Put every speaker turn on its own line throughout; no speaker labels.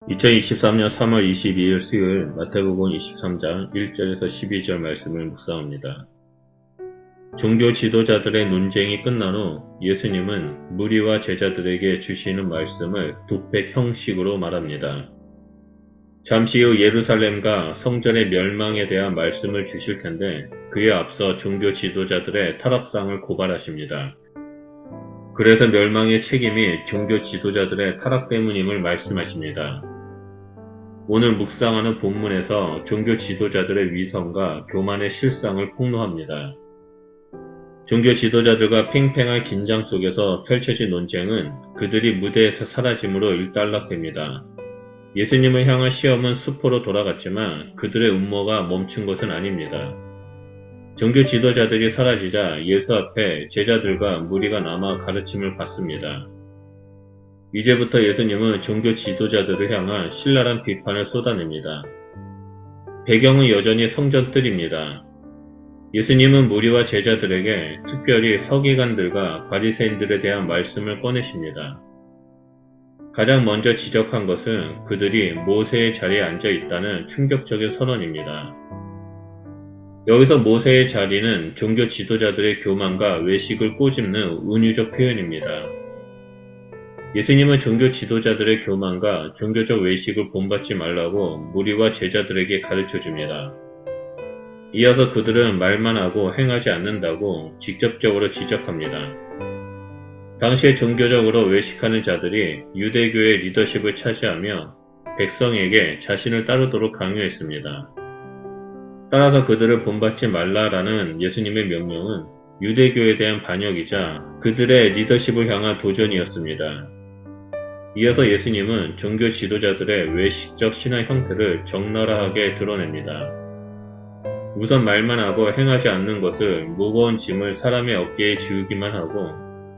2023년 3월 22일 수요일 마태복음 23장 1절에서 12절 말씀을 묵상합니다. 종교 지도자들의 논쟁이 끝난 후 예수님은 무리와 제자들에게 주시는 말씀을 두팩 형식으로 말합니다. 잠시 후 예루살렘과 성전의 멸망에 대한 말씀을 주실 텐데 그에 앞서 종교 지도자들의 타락상을 고발하십니다. 그래서 멸망의 책임이 종교 지도자들의 타락 때문임을 말씀하십니다. 오늘 묵상하는 본문에서 종교 지도자들의 위선과 교만의 실상을 폭로합니다. 종교 지도자들과 팽팽한 긴장 속에서 펼쳐진 논쟁은 그들이 무대에서 사라짐으로 일단락됩니다. 예수님을 향한 시험은 수포로 돌아갔지만 그들의 음모가 멈춘 것은 아닙니다. 종교 지도자들이 사라지자 예수 앞에 제자들과 무리가 남아 가르침을 받습니다. 이제부터 예수님은 종교 지도자들을 향한 신랄한 비판을 쏟아냅니다. 배경은 여전히 성전 뜰입니다. 예수님은 무리와 제자들에게 특별히 서기관들과 바리새인들에 대한 말씀을 꺼내십니다. 가장 먼저 지적한 것은 그들이 모세의 자리에 앉아 있다는 충격적인 선언입니다. 여기서 모세의 자리는 종교 지도자들의 교만과 외식을 꼬집는 은유적 표현입니다. 예수님은 종교 지도자들의 교만과 종교적 외식을 본받지 말라고 무리와 제자들에게 가르쳐 줍니다. 이어서 그들은 말만 하고 행하지 않는다고 직접적으로 지적합니다. 당시에 종교적으로 외식하는 자들이 유대교의 리더십을 차지하며 백성에게 자신을 따르도록 강요했습니다. 따라서 그들을 본받지 말라라는 예수님의 명령은 유대교에 대한 반역이자 그들의 리더십을 향한 도전이었습니다. 이어서 예수님은 종교 지도자들의 외식적 신앙 형태를 적나라하게 드러냅니다. 우선 말만 하고 행하지 않는 것을 무거운 짐을 사람의 어깨에 지우기만 하고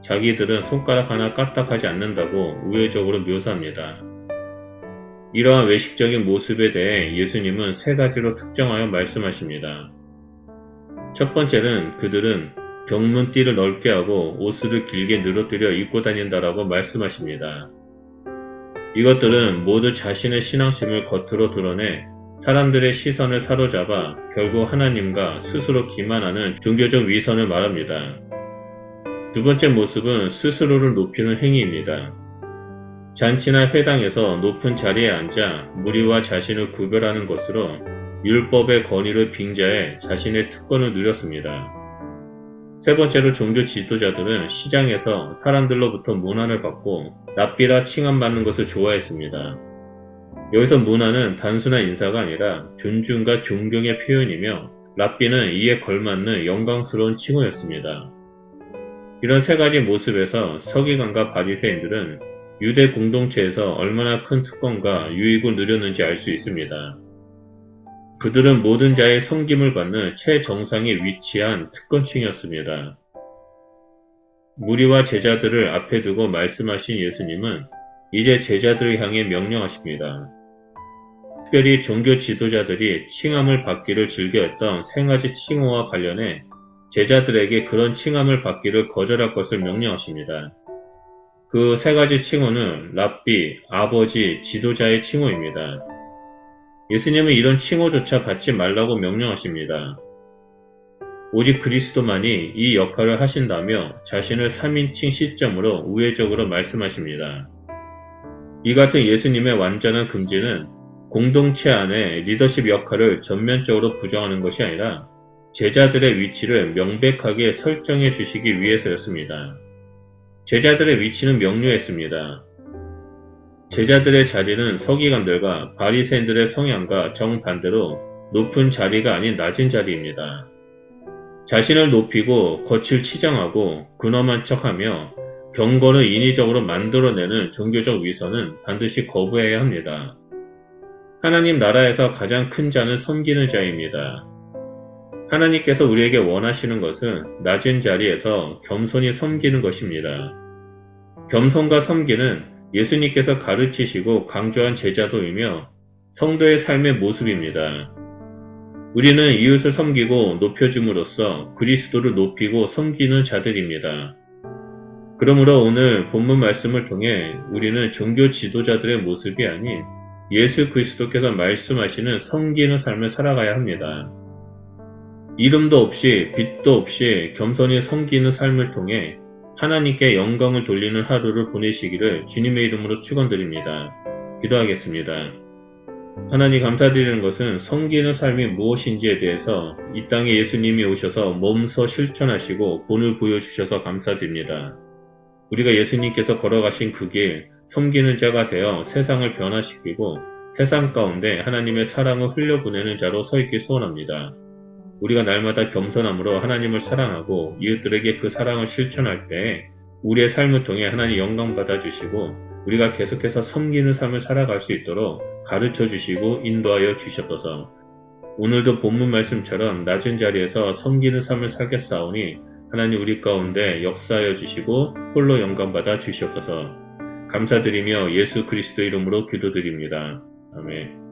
자기들은 손가락 하나 까딱하지 않는다고 우회적으로 묘사합니다. 이러한 외식적인 모습에 대해 예수님은 세 가지로 특정하여 말씀하십니다. 첫 번째는 그들은 병문띠를 넓게 하고 옷을 길게 늘어뜨려 입고 다닌다라고 말씀하십니다. 이것들은 모두 자신의 신앙심을 겉으로 드러내 사람들의 시선을 사로잡아 결국 하나님과 스스로 기만하는 종교적 위선을 말합니다. 두 번째 모습은 스스로를 높이는 행위입니다. 잔치나 회당에서 높은 자리에 앉아 무리와 자신을 구별하는 것으로 율법의 권위를 빙자해 자신의 특권을 누렸습니다. 세 번째로 종교 지도자들은 시장에서 사람들로부터 문안을 받고 랍비라 칭함받는 것을 좋아했습니다. 여기서 문안은 단순한 인사가 아니라 존중과 존경의 표현이며 랍비는 이에 걸맞는 영광스러운 칭호였습니다. 이런 세 가지 모습에서 서기관과 바리새인들은 유대 공동체에서 얼마나 큰 특권과 유익을 누렸는지 알 수 있습니다. 그들은 모든 자의 섬김을 받는 최정상에 위치한 특권층이었습니다. 무리와 제자들을 앞에 두고 말씀하신 예수님은 이제 제자들을 향해 명령하십니다. 특별히 종교 지도자들이 칭함을 받기를 즐겨했던 세 가지 칭호와 관련해 제자들에게 그런 칭함을 받기를 거절할 것을 명령하십니다. 그 세 가지 칭호는 랍비, 아버지, 지도자의 칭호입니다. 예수님은 이런 칭호조차 받지 말라고 명령하십니다. 오직 그리스도만이 이 역할을 하신다며 자신을 3인칭 시점으로 우회적으로 말씀하십니다. 이 같은 예수님의 완전한 금지는 공동체 안에 리더십 역할을 전면적으로 부정하는 것이 아니라 제자들의 위치를 명백하게 설정해 주시기 위해서였습니다. 제자들의 위치는 명료했습니다. 제자들의 자리는 서기관들과 바리새인들의 성향과 정반대로 높은 자리가 아닌 낮은 자리입니다. 자신을 높이고 겉을 치장하고 근엄한 척하며 경건을 인위적으로 만들어내는 종교적 위선은 반드시 거부해야 합니다. 하나님 나라에서 가장 큰 자는 섬기는 자입니다. 하나님께서 우리에게 원하시는 것은 낮은 자리에서 겸손히 섬기는 것입니다. 겸손과 섬기는 예수님께서 가르치시고 강조한 제자도이며 성도의 삶의 모습입니다. 우리는 이웃을 섬기고 높여줌으로써 그리스도를 높이고 섬기는 자들입니다. 그러므로 오늘 본문 말씀을 통해 우리는 종교 지도자들의 모습이 아닌 예수 그리스도께서 말씀하시는 섬기는 삶을 살아가야 합니다. 이름도 없이 빛도 없이 겸손히 섬기는 삶을 통해 하나님께 영광을 돌리는 하루를 보내시기를 주님의 이름으로 축원드립니다. 기도하겠습니다. 하나님, 감사드리는 것은 섬기는 삶이 무엇인지에 대해서 이 땅에 예수님이 오셔서 몸소 실천하시고 본을 보여주셔서 감사드립니다. 우리가 예수님께서 걸어가신 그 길, 섬기는 자가 되어 세상을 변화시키고 세상 가운데 하나님의 사랑을 흘려보내는 자로 서 있길 소원합니다. 우리가 날마다 겸손함으로 하나님을 사랑하고 이웃들에게 그 사랑을 실천할 때 우리의 삶을 통해 하나님 영광 받아주시고 우리가 계속해서 섬기는 삶을 살아갈 수 있도록 가르쳐 주시고 인도하여 주셨소서. 오늘도 본문 말씀처럼 낮은 자리에서 섬기는 삶을 살겠사오니 하나님 우리 가운데 역사하여 주시고 홀로 영광 받아 주시옵소서. 감사드리며 예수 그리스도 이름으로 기도드립니다. 아멘.